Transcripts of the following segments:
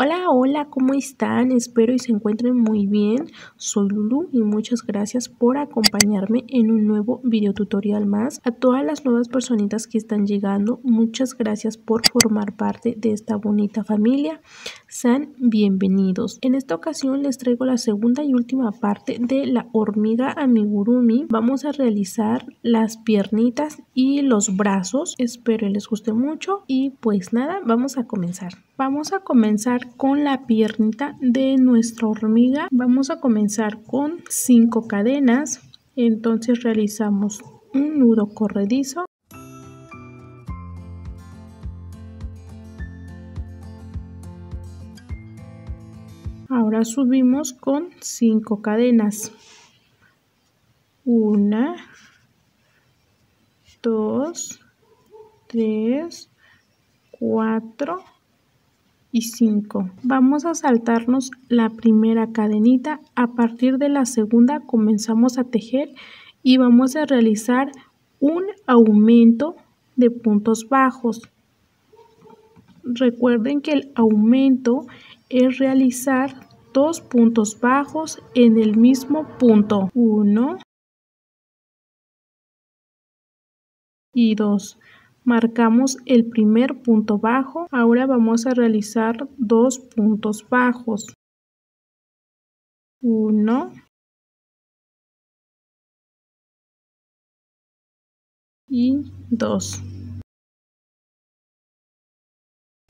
Hola, hola, ¿cómo están? Espero y se encuentren muy bien. Soy Lulu y muchas gracias por acompañarme en un nuevo video tutorial más. A todas las nuevas personitas que están llegando, muchas gracias por formar parte de esta bonita familia. Sean bienvenidos. En esta ocasión les traigo la segunda y última parte de la hormiga amigurumi. Vamos a realizar las piernitas y los brazos. Espero les guste mucho y pues nada, vamos a comenzar. Vamos a comenzar con la piernita de nuestra hormiga. Vamos a comenzar con 5 cadenas. Entonces realizamos un nudo corredizo. Ahora subimos con 5 cadenas. 1, 2, 3, 4 y 5. Vamos a saltarnos la primera cadenita. A partir de la segunda comenzamos a tejer y vamos a realizar un aumento de puntos bajos. Recuerden que el aumento es realizar 2 puntos bajos en el mismo punto. 1 y 2. Marcamos el primer punto bajo. Ahora vamos a realizar 2 puntos bajos. 1 y 2.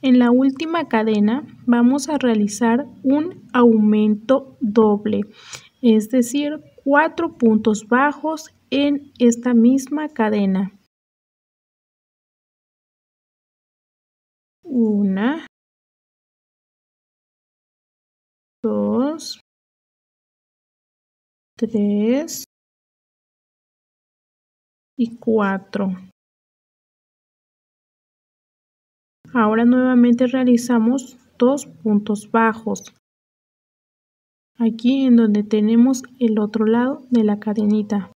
En la última cadena vamos a realizar un aumento doble, es decir, 4 puntos bajos en esta misma cadena. 1, 2, 3 y 4. Ahora nuevamente realizamos 2 puntos bajos. Aquí en donde tenemos el otro lado de la cadenita.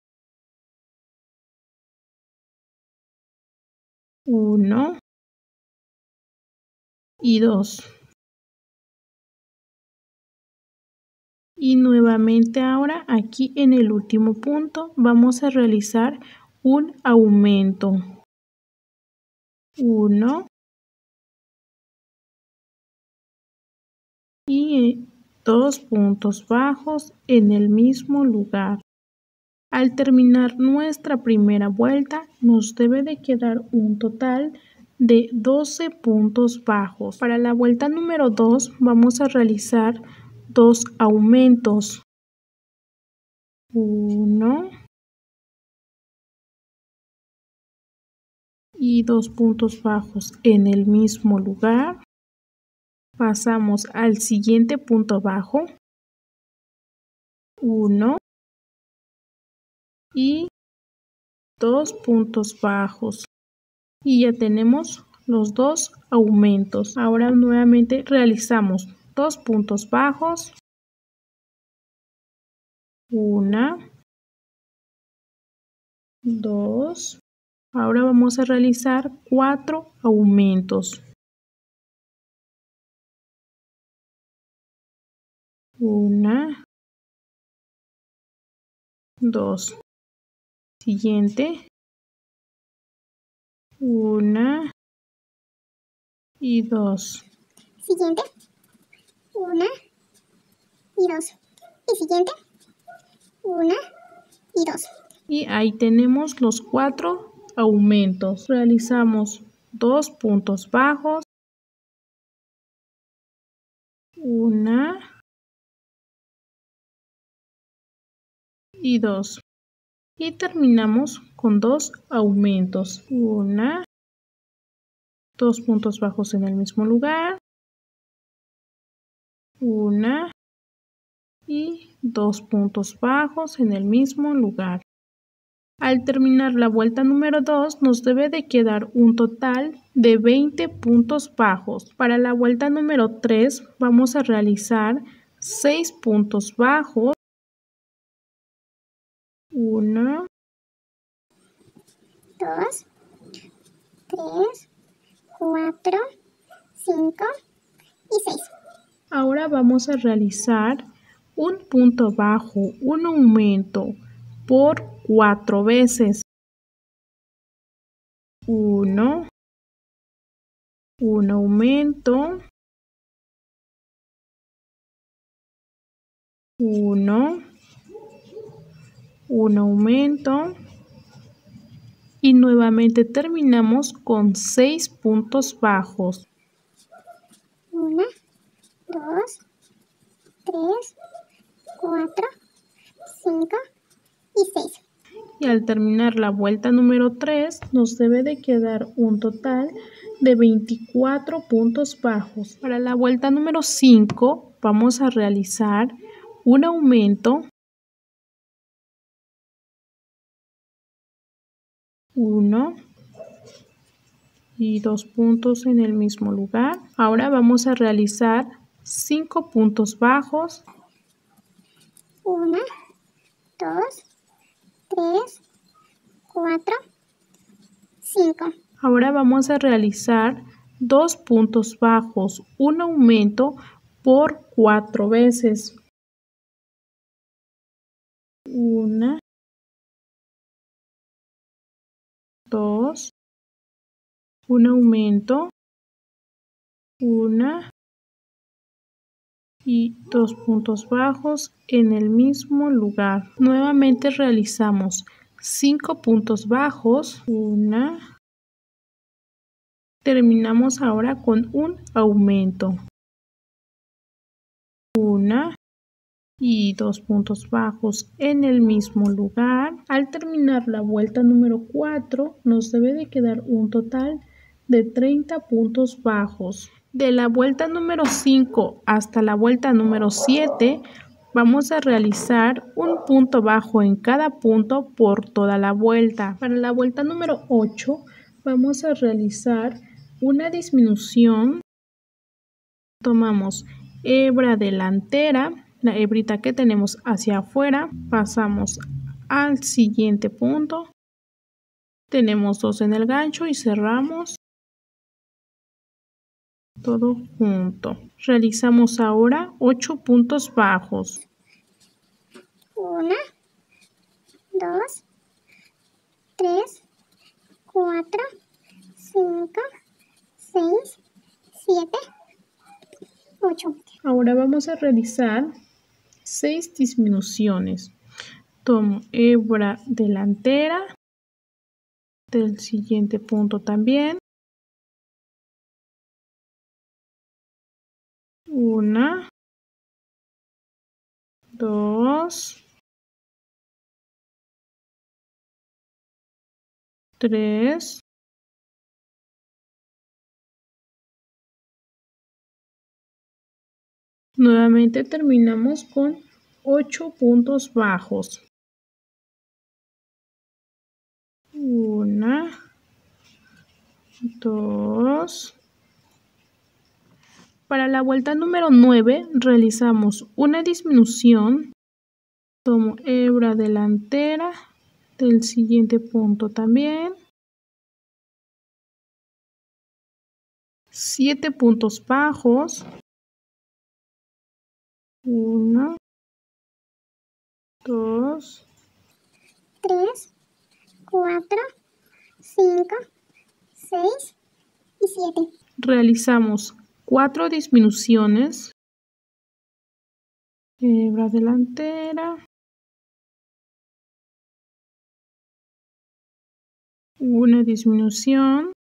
1 y 2. Y nuevamente ahora aquí en el último punto vamos a realizar un aumento. 1 y 2 puntos bajos en el mismo lugar. Al terminar nuestra primera vuelta nos debe de quedar un total de 12 puntos bajos. Para la vuelta número 2 vamos a realizar 2 aumentos. 1 y 2 puntos bajos en el mismo lugar. Pasamos al siguiente punto bajo. 1 y 2 puntos bajos. Y ya tenemos los 2 aumentos. Ahora nuevamente realizamos 2 puntos bajos. 1, 2. Ahora vamos a realizar 4 aumentos. 1, 2. Siguiente. 1 y 2. Siguiente. 1 y 2. Y siguiente. 1 y 2. Y ahí tenemos los 4 aumentos. Realizamos 2 puntos bajos. 1 y 2. Y terminamos con 2 aumentos. 1, 2 puntos bajos en el mismo lugar. 1 y 2 puntos bajos en el mismo lugar. Al terminar la vuelta número 2 nos debe de quedar un total de 20 puntos bajos. Para la vuelta número 3 vamos a realizar 6 puntos bajos. 1, 2, 3, 4, 5 y 6. Ahora vamos a realizar un punto bajo, un aumento por 4 veces. 1, un aumento, 1, un aumento y nuevamente terminamos con 6 puntos bajos. 1, 2, 3, 4, 5 y 6. Y al terminar la vuelta número 3 nos debe de quedar un total de 24 puntos bajos. Para la vuelta número 5 vamos a realizar un aumento, 1 y 2 puntos en el mismo lugar. Ahora vamos a realizar 5 puntos bajos, 1, 2, 3, 4, 5. Ahora vamos a realizar 2 puntos bajos, un aumento por 4 veces. 1, 2, un aumento, 1 y 2 puntos bajos en el mismo lugar. Nuevamente realizamos 5 puntos bajos, 1, terminamos ahora con un aumento, 1 y 2 puntos bajos en el mismo lugar. Al terminar la vuelta número 4 nos debe de quedar un total de 30 puntos bajos. De la vuelta número 5 hasta la vuelta número 7 vamos a realizar un punto bajo en cada punto por toda la vuelta. Para la vuelta número 8 vamos a realizar una disminución. Tomamos hebra delantera, la hebrita que tenemos hacia afuera, pasamos al siguiente punto, tenemos 2 en el gancho y cerramos todo junto. Realizamos ahora 8 puntos bajos. 1, 2, 3, 4, 5, 6, 7, 8. Ahora vamos a realizar 6 disminuciones. Tomo hebra delantera del siguiente punto también. 1, 2, 3, 4. Nuevamente terminamos con 8 puntos bajos. 1, 2. Para la vuelta número 9 realizamos una disminución. Tomo hebra delantera del siguiente punto también. 7 puntos bajos. 1, 2, 3, 4, 5, 6 y 7. Realizamos 4 disminuciones. Hebra delantera. 1 disminución.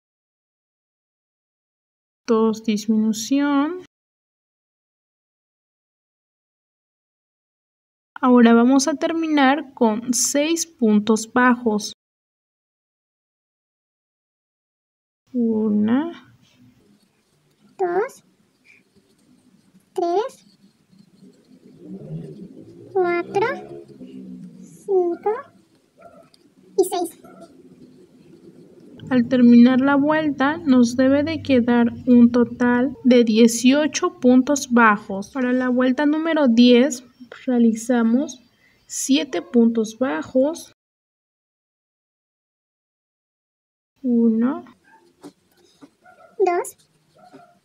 2 disminución. Ahora vamos a terminar con 6 puntos bajos. 1, 2, 3, 4, 5 y 6. Al terminar la vuelta nos debe de quedar un total de 18 puntos bajos. Para la vuelta número 10 realizamos 7 puntos bajos. 1, 2,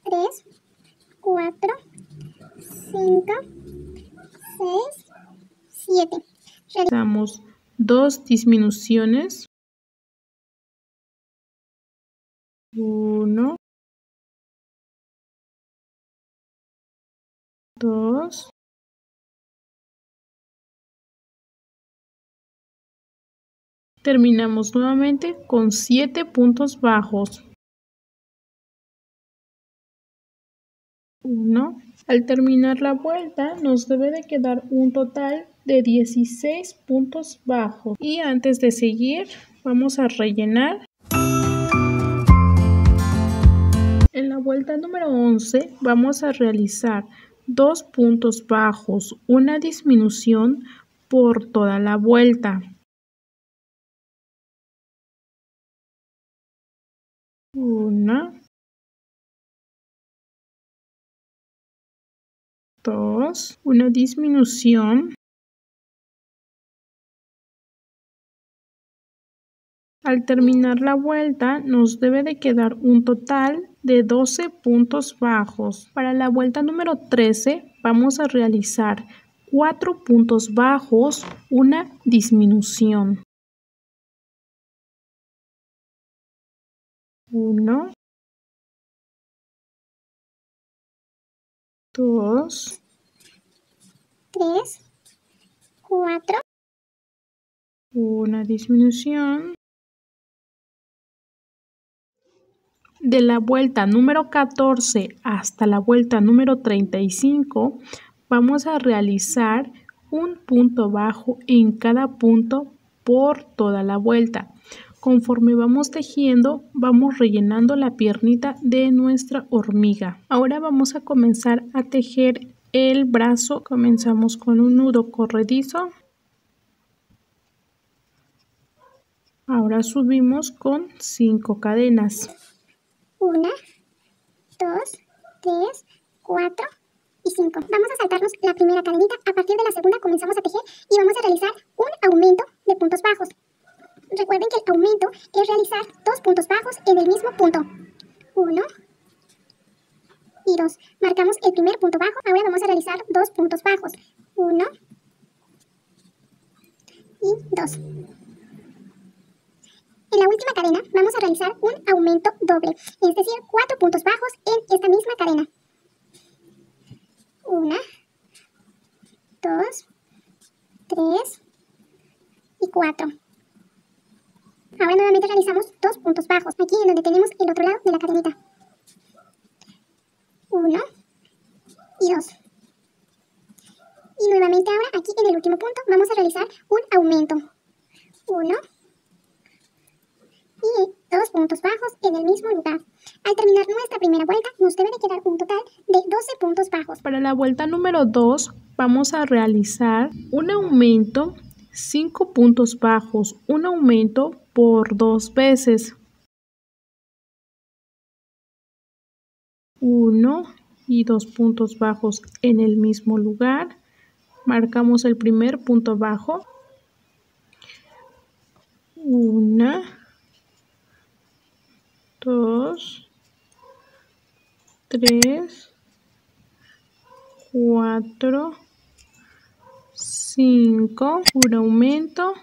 3, 4, 5, 6, 7. Realizamos 2 disminuciones. 1, 2. Terminamos nuevamente con 7 puntos bajos. 1. Al terminar la vuelta nos debe de quedar un total de 16 puntos bajos. Y antes de seguir vamos a rellenar. En la vuelta número 11 vamos a realizar 2 puntos bajos, una disminución por toda la vuelta. 1, 2, una disminución. Al terminar la vuelta nos debe de quedar un total de 12 puntos bajos. Para la vuelta número 13 vamos a realizar 4 puntos bajos, una disminución. 1, 2, 3, 4. Una disminución. De la vuelta número 14 hasta la vuelta número 35 vamos a realizar un punto bajo en cada punto por toda la vuelta. Conforme vamos tejiendo, vamos rellenando la piernita de nuestra hormiga. Ahora vamos a comenzar a tejer el brazo. Comenzamos con un nudo corredizo. Ahora subimos con 5 cadenas. 1, 2, 3, 4 y 5. Vamos a saltarnos la primera cadenita. A partir de la segunda comenzamos a tejer y vamos a realizar un aumento de puntos bajos. Recuerden que el aumento es realizar 2 puntos bajos en el mismo punto. 1 y 2. Marcamos el primer punto bajo. Ahora vamos a realizar 2 puntos bajos. 1 y 2. En la última cadena vamos a realizar un aumento doble, es decir, 4 puntos bajos en esta misma cadena. 1, 2, 3 y 4. Ahora nuevamente realizamos 2 puntos bajos, aquí en donde tenemos el otro lado de la cadenita. 1 y 2. Y nuevamente ahora aquí en el último punto vamos a realizar un aumento. 1 y 2 puntos bajos en el mismo lugar. Al terminar nuestra primera vuelta nos debe de quedar un total de 12 puntos bajos. Para la vuelta número 2 vamos a realizar un aumento, 5 puntos bajos, un aumento por 2 veces. 1 y 2 puntos bajos en el mismo lugar. Marcamos el primer punto bajo. 1, 2, 3, 4, 5, un aumento,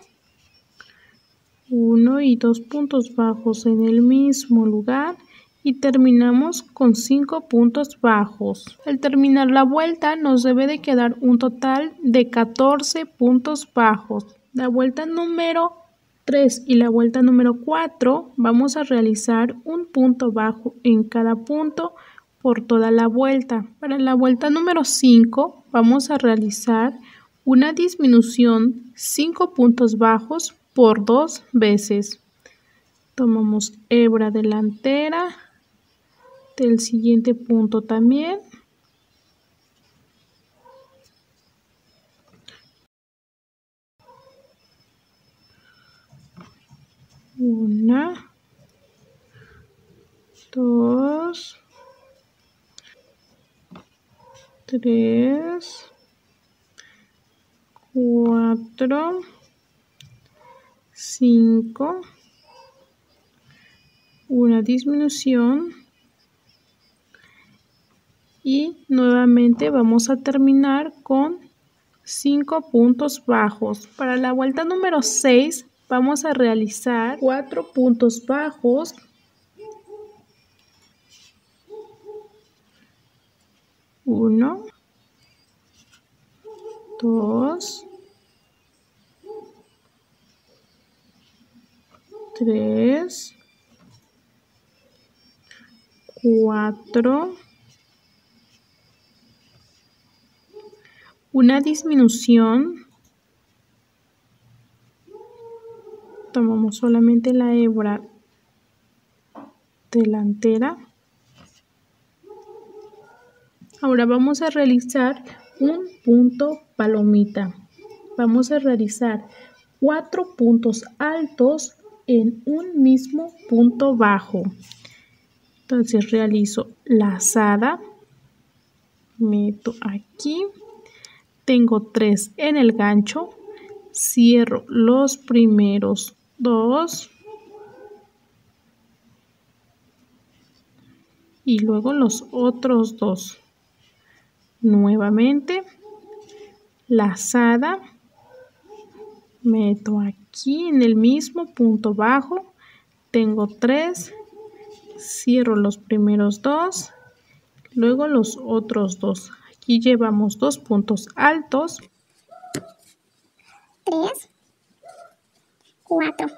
1 y 2 puntos bajos en el mismo lugar y terminamos con 5 puntos bajos. Al terminar la vuelta nos debe de quedar un total de 14 puntos bajos. La vuelta número 3 y la vuelta número 4 vamos a realizar un punto bajo en cada punto por toda la vuelta. Para la vuelta número 5 vamos a realizar una disminución, 5 puntos bajos por 2 veces. Tomamos hebra delantera del siguiente punto también. Una, 2, 3, 4, 5, una disminución y nuevamente vamos a terminar con 5 puntos bajos. Para la vuelta número 6 vamos a realizar 4 puntos bajos, 1, 2, 3, 4, una disminución, tomamos solamente la hebra delantera. Ahora vamos a realizar un punto palomita. Vamos a realizar 4 puntos altos en un mismo punto bajo. Entonces realizo lazada, meto aquí, tengo 3 en el gancho, cierro los primeros 2 y luego los otros 2. Nuevamente lazada, meto aquí en el mismo punto bajo, tengo 3, cierro los primeros 2, luego los otros 2. Aquí llevamos 2 puntos altos. 3, 4.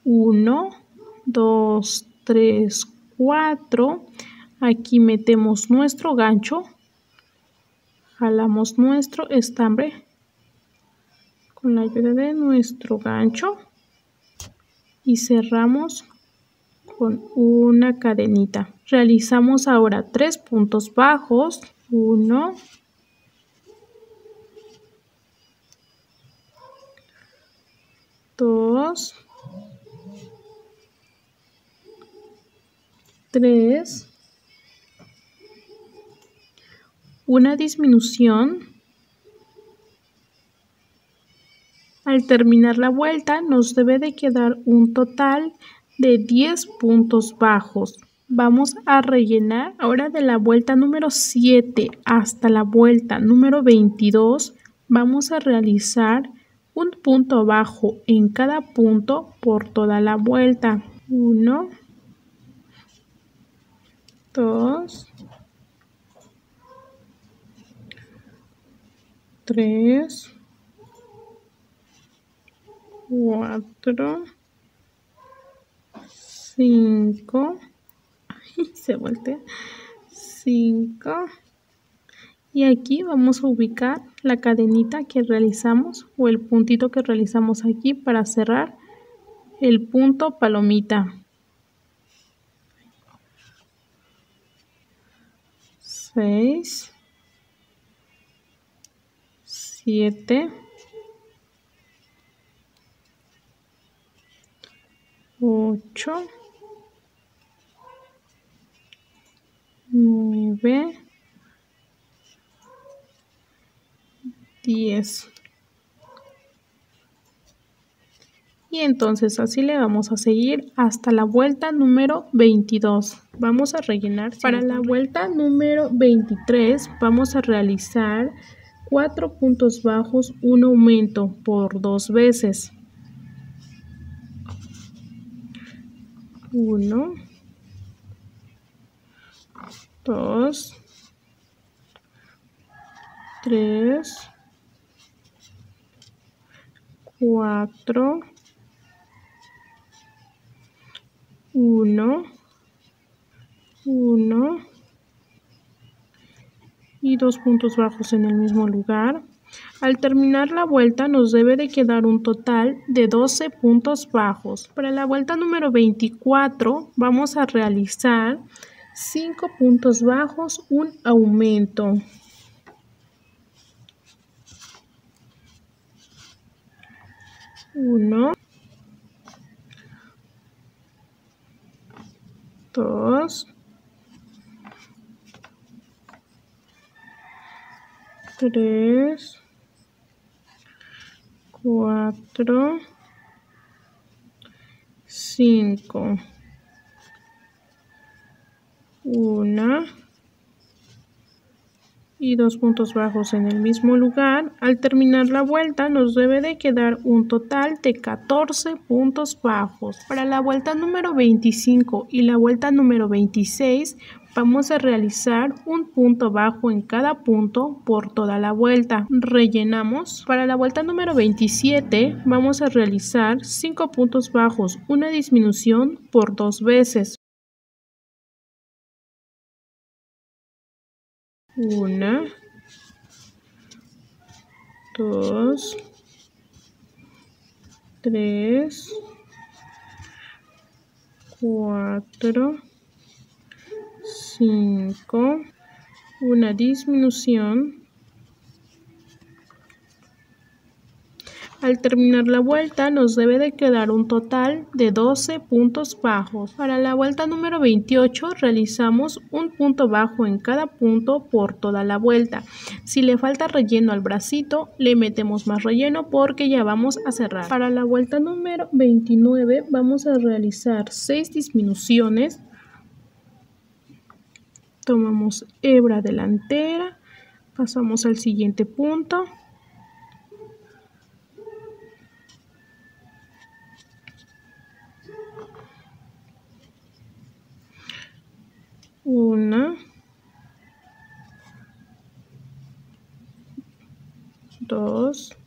1, 2, 3, 4. Aquí metemos nuestro gancho, jalamos nuestro estambre con la ayuda de nuestro gancho y cerramos con una cadenita. Realizamos ahora 3 puntos bajos, 1, 2, 3, una disminución. Al terminar la vuelta nos debe de quedar un total de 10 puntos bajos. Vamos a rellenar ahora de la vuelta número 7 hasta la vuelta número 22. Vamos a realizar un punto bajo en cada punto por toda la vuelta. 1, 2, 3, 4, 5, se voltea, 5, y aquí vamos a ubicar la cadenita que realizamos o el puntito que realizamos aquí para cerrar el punto palomita. 6, 7, 8, 9, 10. Y entonces así le vamos a seguir hasta la vuelta número 22. Vamos a rellenar. Para la vuelta número 23 vamos a realizar 4 puntos bajos, un aumento por 2 veces. 1, 2, 3, 4, 1, 1 y 2 puntos bajos en el mismo lugar. Al terminar la vuelta nos debe de quedar un total de 12 puntos bajos. Para la vuelta número 24 vamos a realizar 5 puntos bajos, un aumento. 1, 2, 3, 4, 5, 1 y 2 puntos bajos en el mismo lugar. Al terminar la vuelta nos debe de quedar un total de 14 puntos bajos. Para la vuelta número 25 y la vuelta número 26 vamos a realizar un punto bajo en cada punto por toda la vuelta. Rellenamos. Para la vuelta número 27 vamos a realizar 5 puntos bajos, una disminución por 2 veces. 1, 2, 3, 4, 5, una disminución. Al terminar la vuelta nos debe de quedar un total de 12 puntos bajos. Para la vuelta número 28 realizamos un punto bajo en cada punto por toda la vuelta. Si le falta relleno al bracito, le metemos más relleno porque ya vamos a cerrar. Para la vuelta número 29 vamos a realizar 6 disminuciones. Tomamos hebra delantera, pasamos al siguiente punto. Una, 2,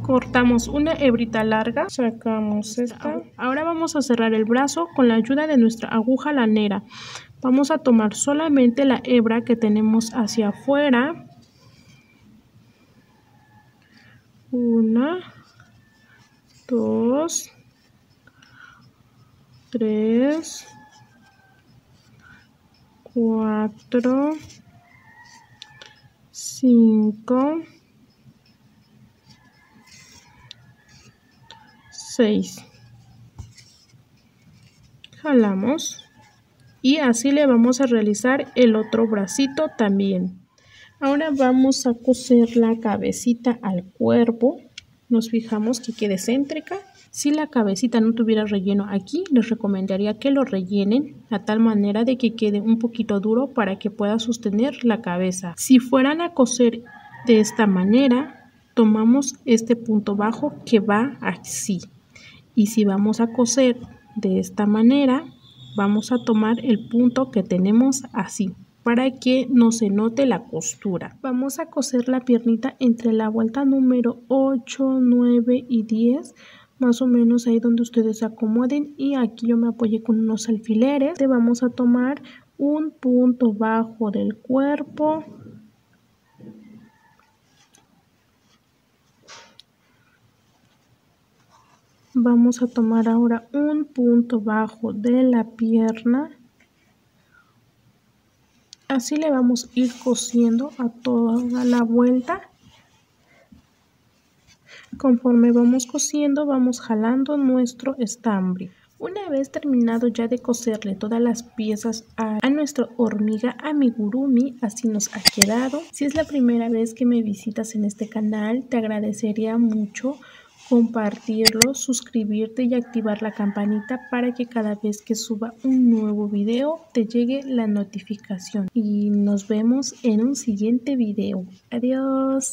cortamos una hebrita larga, sacamos esta. Ahora vamos a cerrar el brazo con la ayuda de nuestra aguja lanera. Vamos a tomar solamente la hebra que tenemos hacia afuera. 1, 2, 3, 4, 5, 6. Jalamos y así le vamos a realizar el otro bracito también. Ahora vamos a coser la cabecita al cuerpo. Nos fijamos que quede céntrica. Si la cabecita no tuviera relleno aquí, les recomendaría que lo rellenen a tal manera de que quede un poquito duro para que pueda sostener la cabeza. Si fueran a coser de esta manera, tomamos este punto bajo que va así. Y si vamos a coser de esta manera, vamos a tomar el punto que tenemos así, para que no se note la costura. Vamos a coser la piernita entre la vuelta número 8, 9 y 10, más o menos ahí donde ustedes se acomoden, y aquí yo me apoyé con unos alfileres. Te vamos a tomar un punto bajo del cuerpo, vamos a tomar ahora un punto bajo de la pierna. Así le vamos a ir cosiendo a toda la vuelta. Conforme vamos cosiendo, vamos jalando nuestro estambre. Una vez terminado ya de coserle todas las piezas a nuestra hormiga amigurumi, así nos ha quedado. Si es la primera vez que me visitas en este canal, te agradecería mucho compartirlo, suscribirte y activar la campanita para que cada vez que suba un nuevo video te llegue la notificación. Y nos vemos en un siguiente video. Adiós.